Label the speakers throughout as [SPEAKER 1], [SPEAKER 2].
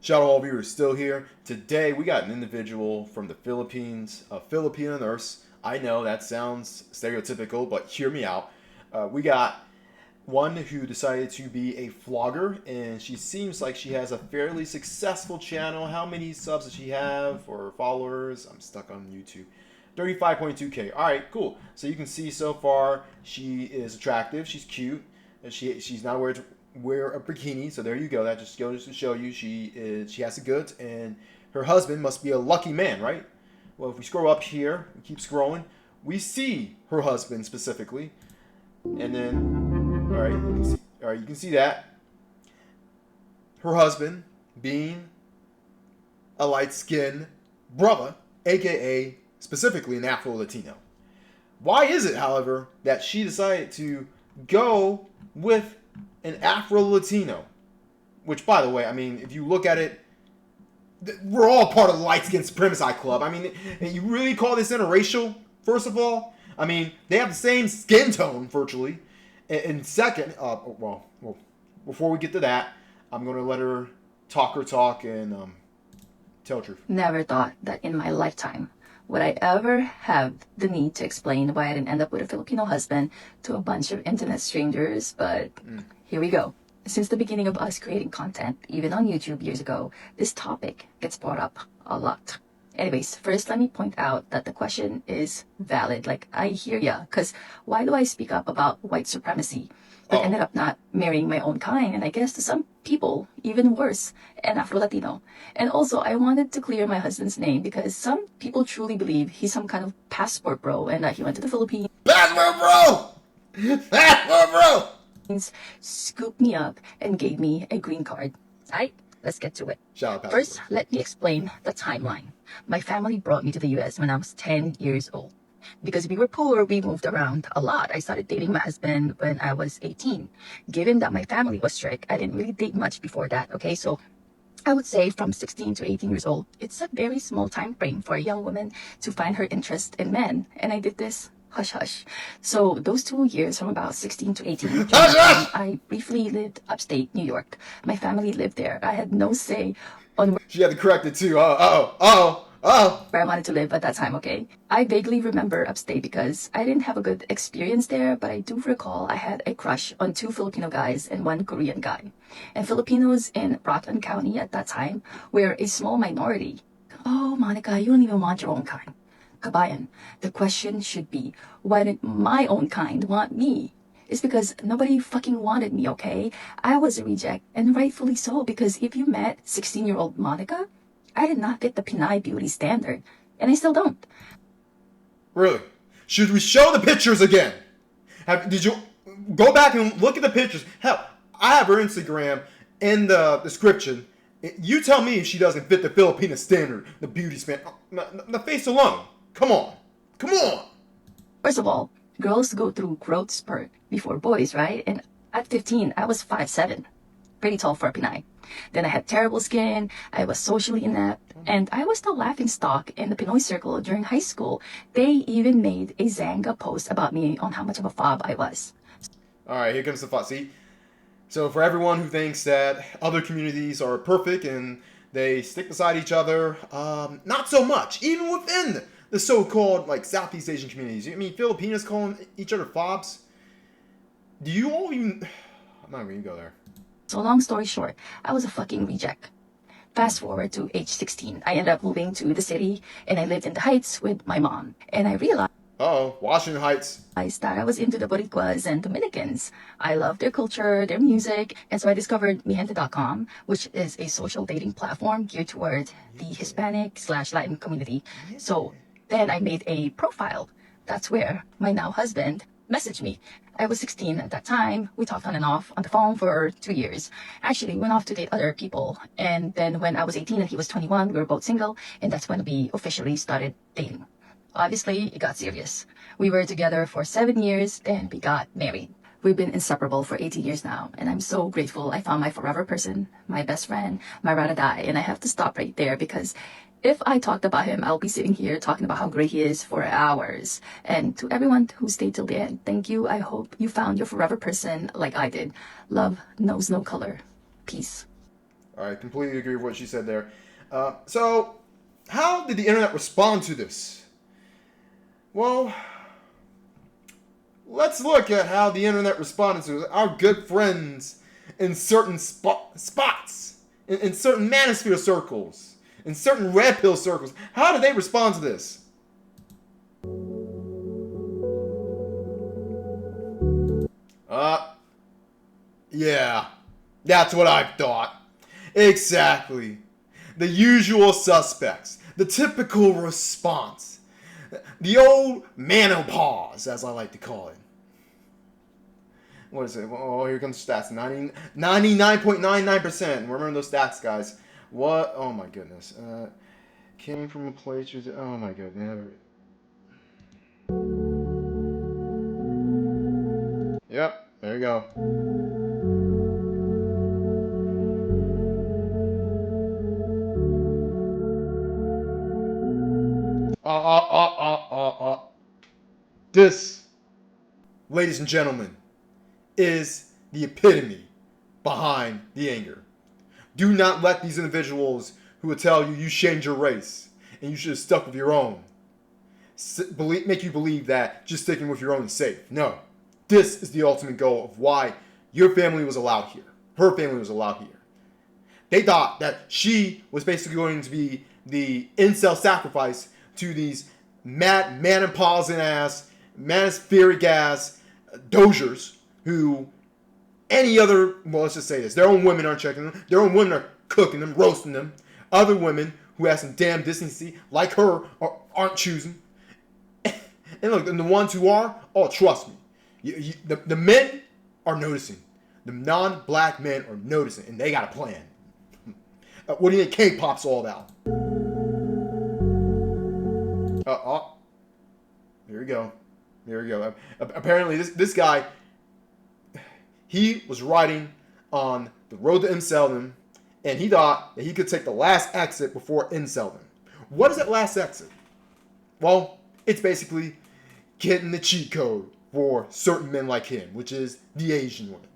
[SPEAKER 1] Shout out all viewers still here. Today we got an individual from the Philippines, a Filipina nurse. I know that sounds stereotypical, but hear me out. We got one who decided to be a vlogger, and she seems like she has a fairly successful channel. How many subs does she have or followers? I'm stuck on YouTube. 35.2K. All right, cool. So you can see so far she is attractive. She's cute. And she's not wear a bikini. So there you go. That just goes to show you she has the goods, and her husband must be a lucky man, right? Well, if we scroll up here, we keep scrolling, we see her husband specifically, and then you can see that her husband being a light-skinned brother, aka specifically an Afro Latino. Why is it, however, that she decided to go with an Afro Latino? Which, by the way, I mean, if you look at it, we're all part of the light skin supremacist club. I mean, you really call this interracial? First of all, I mean, they have the same skin tone virtually. And second, well, before we get to that, I'm going to let her talk and tell the truth.
[SPEAKER 2] Never thought that in my lifetime would I ever have the need to explain why I didn't end up with a Filipino husband to a bunch of internet strangers, but here we go. Since the beginning of us creating content, even on YouTube years ago, this topic gets brought up a lot. Anyways, first let me point out that the question is valid. Like, I hear ya, because why do I speak up about white supremacy, but ended up not marrying my own kind, and I guess to some people, even worse, an Afro-Latino. And also, I wanted to clear my husband's name because some people truly believe he's some kind of passport bro and that he went to the Philippines.
[SPEAKER 1] Passport bro! Passport bro!
[SPEAKER 2] Scooped me up and gave me a green card. Alright, let's get to it. First, let me explain the timeline. My family brought me to the US when I was 10 years old. Because we were poor, we moved around a lot. I started dating my husband when I was 18. Given that my family was strict, I didn't really date much before that, okay? So I would say from 16 to 18 years old, it's a very small time frame for a young woman to find her interest in men. And I did this hush-hush. So those 2 years from about 16 to 18, I briefly lived upstate New York. My family lived there. I had no say on where
[SPEAKER 1] she had to correct it too.
[SPEAKER 2] where I wanted to live at that time, okay? I vaguely remember upstate because I didn't have a good experience there, but I do recall I had a crush on 2 Filipino guys and 1 Korean guy. And Filipinos in Rockland County at that time were a small minority. Oh, Monica, you don't even want your own kind. Kabayan, the question should be, why didn't my own kind want me? It's because nobody fucking wanted me, okay? I was a reject, and rightfully so, because if you met 16-year-old Monica, I did not fit the Pinay beauty standard, and I still don't.
[SPEAKER 1] Really? Should we show the pictures again? Did you go back and look at the pictures? Hell, I have her Instagram in the description. You tell me if she doesn't fit the Filipina standard, the beauty standard. The face alone. Come on. Come on.
[SPEAKER 2] First of all, girls go through growth spurt before boys, right? And at 15, I was 5'7", pretty tall for a Pinay. Then I had terrible skin, I was socially inept, and I was the laughing stock in the Pinoy circle during high school. They even made a Zanga post about me on how much of a fob I was.
[SPEAKER 1] Alright, here comes the fob. See? So for everyone who thinks that other communities are perfect and they stick beside each other, not so much. Even within the so-called like Southeast Asian communities. I mean, Filipinos calling each other fobs. Do you all even... I'm not going to go there.
[SPEAKER 2] So long story short, I was a fucking reject. Fast forward to age 16, I ended up moving to the city and I lived in the Heights with my mom. And I realized
[SPEAKER 1] Washington Heights.
[SPEAKER 2] that I was into the Boricuas and Dominicans. I love their culture, their music, and so I discovered mihente.com, which is a social dating platform geared toward the Hispanic/Latin community. So then I made a profile. That's where my now husband messaged me. I was 16 at that time. We talked on and off on the phone for 2 years. Actually, went off to date other people. And then when I was 18 and he was 21, we were both single. And that's when we officially started dating. Obviously, it got serious. We were together for 7 years and we got married. We've been inseparable for 18 years now. And I'm so grateful I found my forever person, my best friend, my ride or die. And I have to stop right there because if I talked about him, I'll be sitting here talking about how great he is for hours. And to everyone who stayed till the end, thank you. I hope you found your forever person like I did. Love knows no color. Peace.
[SPEAKER 1] I completely agree with what she said there. So, how did the internet respond to this? Well, let's look at how the internet responded to our good friends in certain spots, in certain manosphere circles, in certain red pill circles. How did they respond to this? Yeah, that's what I thought. Exactly. The usual suspects. The typical response. The old menopause, as I like to call it. What is it? Oh, here comes the stats. 99.99%. Remember those stats, guys. What? Oh, my goodness. Came from a place... Oh, my goodness. Yep, there you go. This, ladies and gentlemen, is the epitome behind the anger. Do not let these individuals who will tell you changed your race and you should have stuck with your own make you believe that just sticking with your own is safe. No. This is the ultimate goal of why your family was allowed here. Her family was allowed here. They thought that she was basically going to be the incel sacrifice to these manopausing ass, manospheric ass dozers who any other, well, let's just say this, their own women aren't checking them. Their own women are cooking them, roasting them. Other women who have some damn decency, like her, aren't choosing. And look, and the ones who are, oh, trust me, the men are noticing. The non-black men are noticing, and they got a plan. What do you think K-pop's all about? Here we go. Here we go. Apparently, this guy, he was riding on the road to inceldom, and he thought that he could take the last exit before inceldom. What is that last exit? Well, it's basically getting the cheat code for certain men like him, which is the Asian women.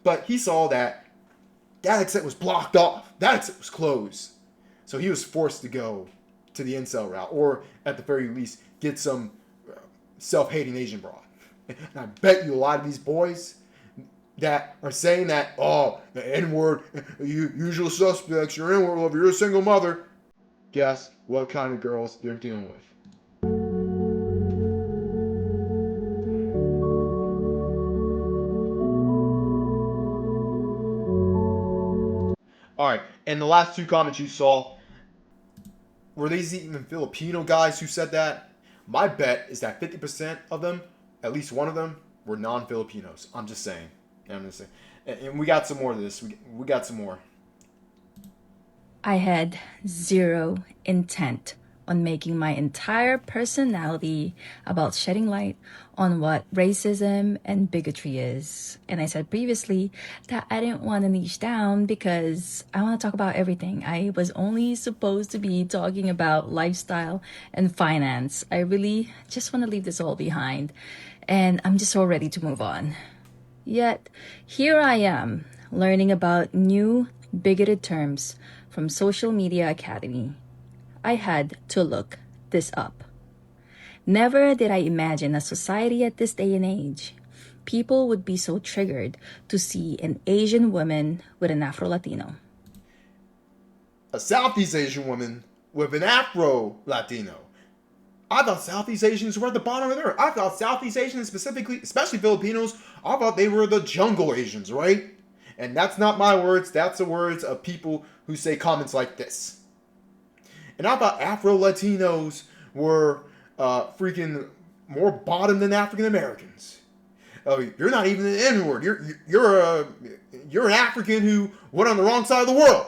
[SPEAKER 1] But he saw that exit was blocked off. That exit was closed. So he was forced to go to the incel route, or at the very least, get some self-hating Asian broad. And I bet you a lot of these boys that are saying that, oh, the N-word, usual suspects, you're N-word lover, you're a single mother. Guess what kind of girls they're dealing with. All right, and the last two comments you saw, were these even Filipino guys who said that? My bet is that 50% of them, at least one of them, were non-Filipinos. I'm just saying. And we got some more of this. We got some more.
[SPEAKER 2] I had zero intent on making my entire personality about shedding light on what racism and bigotry is. And I said previously that I didn't want to niche down because I want to talk about everything. I was only supposed to be talking about lifestyle and finance. I really just want to leave this all behind. And I'm just so ready to move on. Yet, here I am, learning about new bigoted terms from Social Media Academy. I had to look this up. Never did I imagine a society at this day and age, people would be so triggered to see an Asian woman with an Afro-Latino.
[SPEAKER 1] A Southeast Asian woman with an Afro-Latino. I thought Southeast Asians were at the bottom of the earth. I thought Southeast Asians specifically, especially Filipinos, I thought they were the jungle Asians, right? And that's not my words. That's the words of people who say comments like this. And I thought Afro-Latinos were freaking more bottom than African Americans. You're not even an N-word. You're an African who went on the wrong side of the world.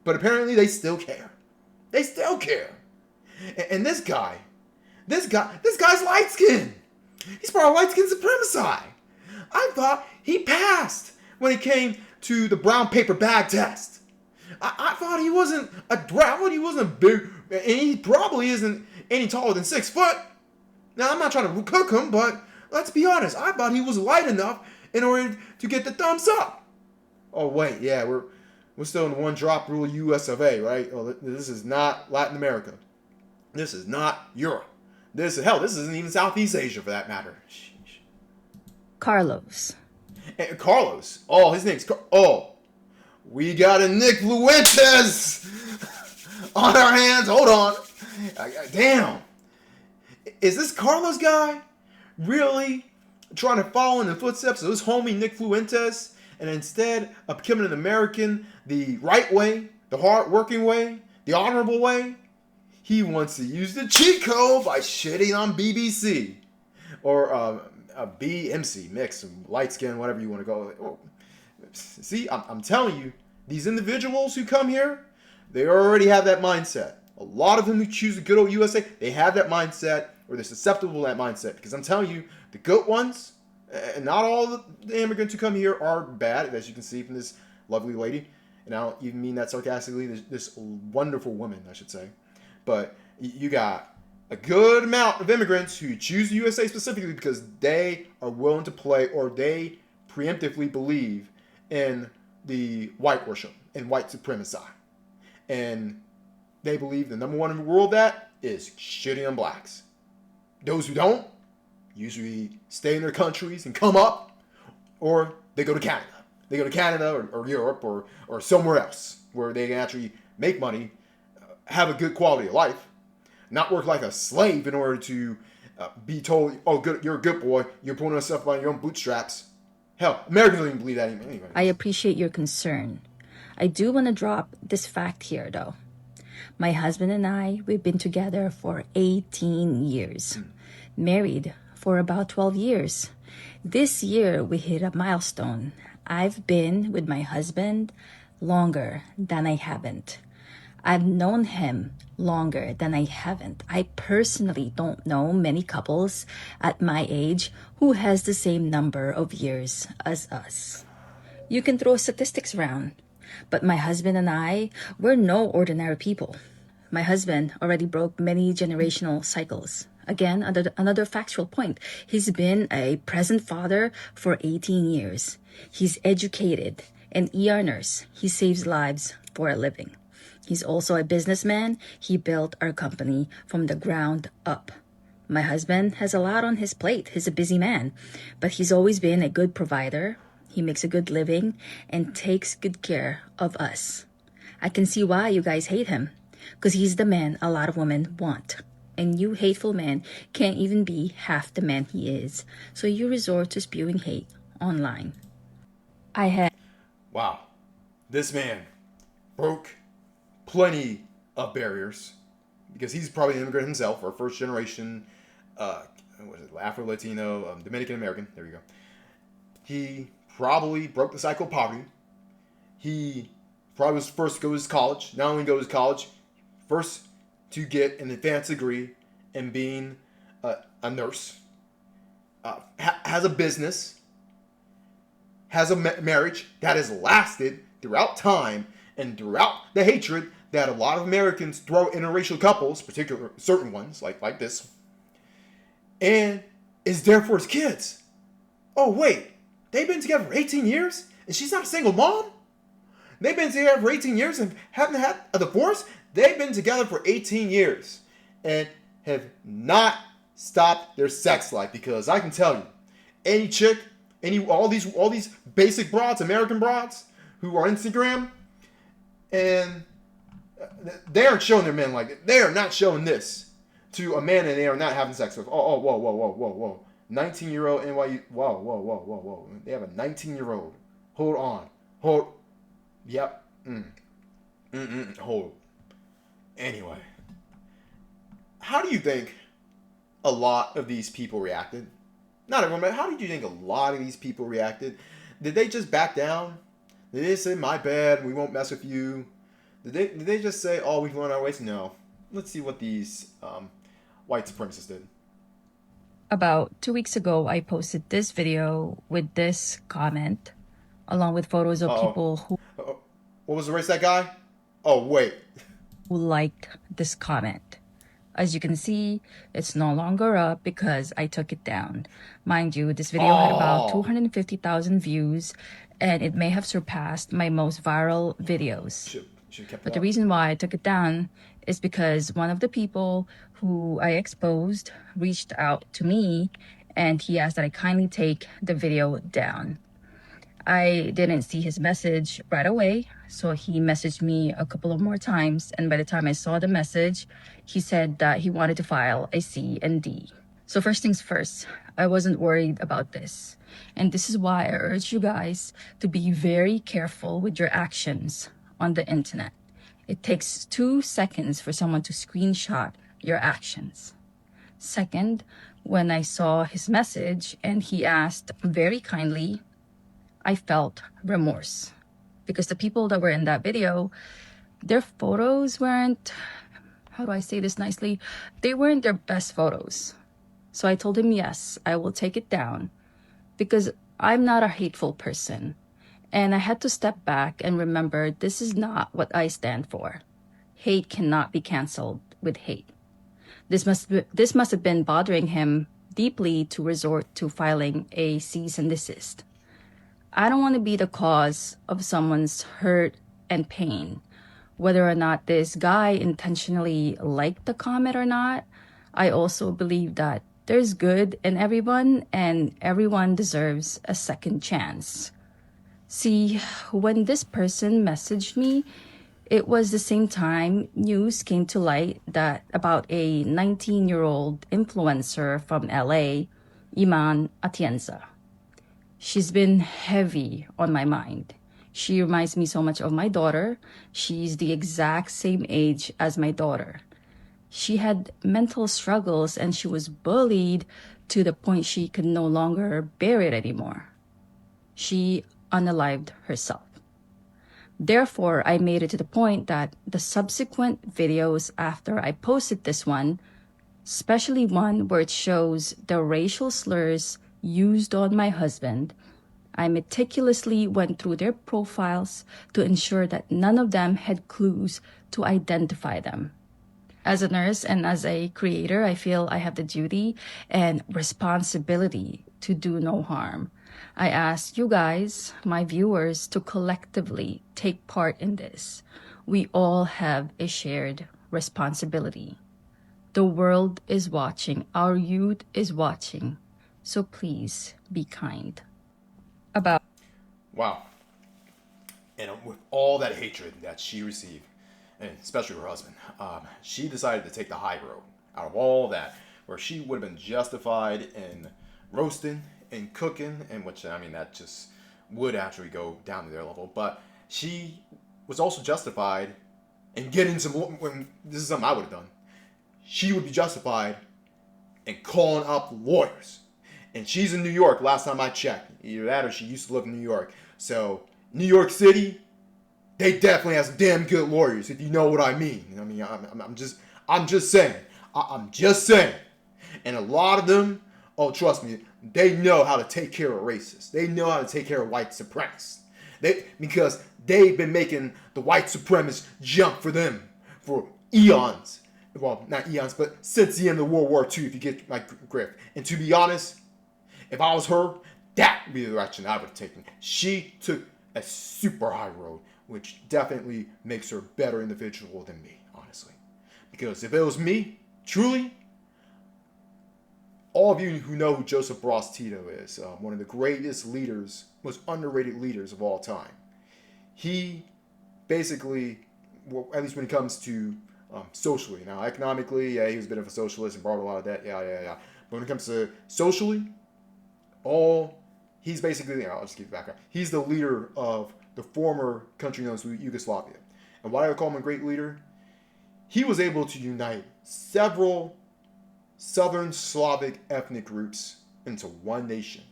[SPEAKER 1] But apparently they still care. They still care. And this guy's light skinned. He's part of light skinned supremacy. I thought he passed when it came to the brown paper bag test. I thought he wasn't big, and he probably isn't any taller than 6 foot. Now, I'm not trying to cook him, but let's be honest. I thought he was light enough in order to get the thumbs up. Oh wait, yeah, We're still in the one drop rule US of A, right? Oh, this is not Latin America. This is not Europe. This isn't even Southeast Asia for that matter. Sheesh.
[SPEAKER 2] Carlos.
[SPEAKER 1] And Carlos. Oh, his name's we got a Nick Fluentes on our hands. Hold on. Damn. Is this Carlos guy really trying to follow in the footsteps of his homie Nick Fluentes, and instead of becoming an American the right way, the hard-working way, the honorable way, he wants to use the cheat code by shitting on BBC or a BMC mix, light skin, whatever you want to go. See, I'm telling you, these individuals who come here, they already have that mindset. A lot of them who choose the good old USA, they have that mindset, or they're susceptible to that mindset. Because I'm telling you, the good ones, and not all the immigrants who come here are bad, as you can see from this lovely lady. And I don't even mean that sarcastically. This wonderful woman, I should say. But you got a good amount of immigrants who choose the USA specifically because they are willing to play, or they preemptively believe in the white worship and white supremacy. And they believe the number one in the world that is shitting on blacks. Those who don't usually stay in their countries and come up, or they go to Canada. They go to Canada or Europe or somewhere else where they can actually make money, have a good quality of life, not work like a slave in order to be told, oh, good, you're a good boy, you're pulling yourself by your own bootstraps. Hell, Americans don't even believe that anyway.
[SPEAKER 2] I appreciate your concern. I do want to drop this fact here, though. My husband and I, we've been together for 18 years. Married for about 12 years. This year, we hit a milestone. I've been with my husband longer than I haven't. I've known him longer than I haven't. I personally don't know many couples at my age who has the same number of years as us. You can throw statistics around, but my husband and I, we're no ordinary people. My husband already broke many generational cycles. Again, another factual point. He's been a present father for 18 years. He's educated, an ER nurse. He saves lives for a living. He's also a businessman. He built our company from the ground up. My husband has a lot on his plate. He's a busy man, but he's always been a good provider. He makes a good living and takes good care of us. I can see why you guys hate him, because he's the man a lot of women want. And you hateful man can't even be half the man he is. So you resort to spewing hate online.
[SPEAKER 1] Wow. This man broke plenty of barriers because he's probably an immigrant himself, or first generation, Afro, Latino, Dominican American. There you go. He probably broke the cycle of poverty. He probably was first to go to college. Not only go to college, first to get an advanced degree in being a nurse. Has a business. Has a marriage that has lasted throughout time and throughout the hatred that a lot of Americans throw interracial couples, particularly certain ones like this, and is there for his kids. Oh wait, they've been together for 18 years and she's not a single mom? They've been together for 18 years and haven't had a divorce? They've been together for 18 years and have not stopped their sex life, because I can tell you, any chick, all these basic broads, American broads, who are on Instagram, and they aren't showing their men like it. They are not showing this to a man, and they are not having sex with. Whoa. 19-year-old NYU. Whoa. They have a 19-year-old. Hold on. Yep. Hold. Anyway. How do you think a lot of these people reacted? Not everyone, but how did you think a lot of these people reacted? Did they just back down? Did they say, my bad, we won't mess with you? Did they just say, oh, we've learned our ways? No. Let's see what these white supremacists did.
[SPEAKER 2] About 2 weeks ago, I posted this video with this comment, along with photos of people who
[SPEAKER 1] What was the race, that guy? Oh, wait.
[SPEAKER 2] liked this comment. As you can see, it's no longer up because I took it down. Mind you, this video had about 250,000 views, and it may have surpassed my most viral videos. But the reason why I took it down is because one of the people who I exposed reached out to me, and he asked that I kindly take the video down. I didn't see his message right away, so he messaged me a couple of more times, and by the time I saw the message, he said that he wanted to file a C&D. So first things first, I wasn't worried about this. And this is why I urge you guys to be very careful with your actions on the internet. It takes 2 seconds for someone to screenshot your actions. Second, when I saw his message and he asked very kindly, I felt remorse because the people that were in that video, their photos weren't, how do I say this nicely? They weren't their best photos. So I told him, yes, I will take it down because I'm not a hateful person. And I had to step back and remember this is not what I stand for. Hate cannot be canceled with hate. This must have been bothering him deeply to resort to filing a cease and desist. I don't want to be the cause of someone's hurt and pain. Whether or not this guy intentionally liked the comment or not, I also believe that there's good in everyone and everyone deserves a second chance. See, when this person messaged me, it was the same time news came to light that about a 19-year-old influencer from LA, Iman Atienza. She's been heavy on my mind. She reminds me so much of my daughter. She's the exact same age as my daughter. She had mental struggles and she was bullied to the point she could no longer bear it anymore. She unalived herself. Therefore, I made it to the point that the subsequent videos after I posted this one, especially one where it shows the racial slurs used on my husband, I meticulously went through their profiles to ensure that none of them had clues to identify them. As a nurse and as a creator, I feel I have the duty and responsibility to do no harm. I ask you guys, my viewers, to collectively take part in this. We all have a shared responsibility. The world is watching. Our youth is watching. So please be kind.
[SPEAKER 1] Wow. And with all that hatred that she received, and especially her husband, she decided to take the high road out of all that, where she would have been justified in roasting and cooking, and which, I mean, that just would actually go down to their level. But she was also justified in getting some, when this is something I would have done, she would be justified in calling up lawyers. And she's in New York, last time I checked. Either that or she used to live in New York. So, New York City, they definitely have some damn good lawyers, if you know what I mean. I mean, I'm just saying. I'm just saying. And a lot of them, oh, trust me, they know how to take care of racists. They know how to take care of white supremacists. Because they've been making the white supremacists jump for them for eons. Well, not eons, but since the end of World War II, if you get my grip. And to be honest, if I was her, that would be the direction I would have taken. She took a super high road, which definitely makes her a better individual than me, honestly. Because if it was me, truly, all of you who know who Joseph Broz Tito is, one of the greatest leaders, most underrated leaders of all time. He basically, well, at least when it comes to socially, now economically, yeah, he was a bit of a socialist and brought a lot of that, yeah. But when it comes to socially, he's basically, I'll just give you background. He's the leader of the former country known as Yugoslavia. And why do I call him a great leader? He was able to unite several Southern Slavic ethnic groups into one nation.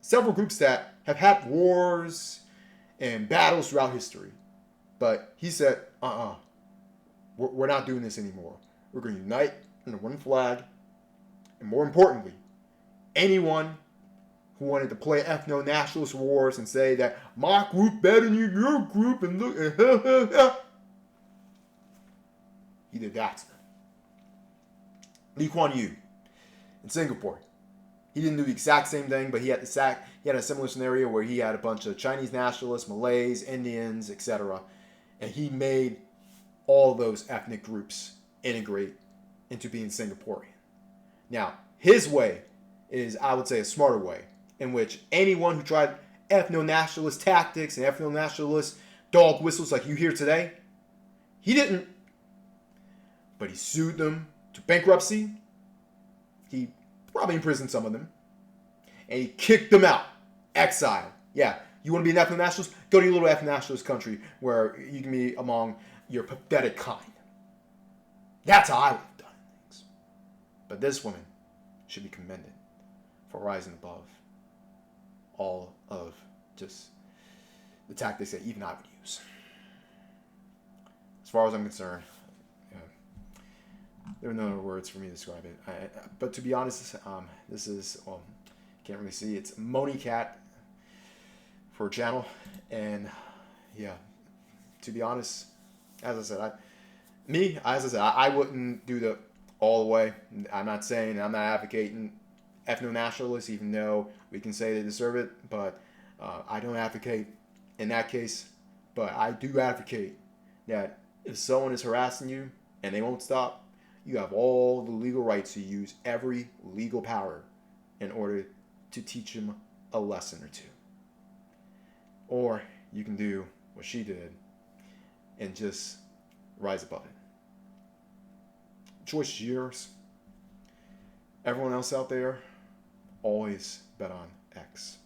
[SPEAKER 1] Several groups that have had wars and battles throughout history. But he said, we're not doing this anymore. We're going to unite under one flag. And more importantly, anyone who wanted to play ethno-nationalist wars and say that my group better than your group and look, he did that to them. Lee Kuan Yew in Singapore. He didn't do the exact same thing, but he had a similar scenario where he had a bunch of Chinese nationalists, Malays, Indians, etc., and he made all those ethnic groups integrate into being Singaporean. Now, his way is, I would say, a smarter way, in which anyone who tried ethno-nationalist tactics and ethno-nationalist dog whistles like you hear today, he didn't. But he sued them to bankruptcy. He probably imprisoned some of them. And he kicked them out. Exile. Yeah, you want to be an ethno-nationalist? Go to your little ethno-nationalist country where you can be among your pathetic kind. That's how I would have done things. But this woman should be commended for rising above all of just the tactics that even I would use. As far as I'm concerned, there are no other words for me to describe it. But to be honest, this is, can't really see. It's Moni Cat for a channel. And yeah, to be honest, as I said, I wouldn't do the all the way. I'm not saying, I'm not advocating ethno-nationalists, even though we can say they deserve it. But I don't advocate in that case. But I do advocate that if someone is harassing you and they won't stop, you have all the legal rights to use every legal power in order to teach them a lesson or two. Or you can do what she did and just rise above it. Choice is yours. Everyone else out there, always bet on X.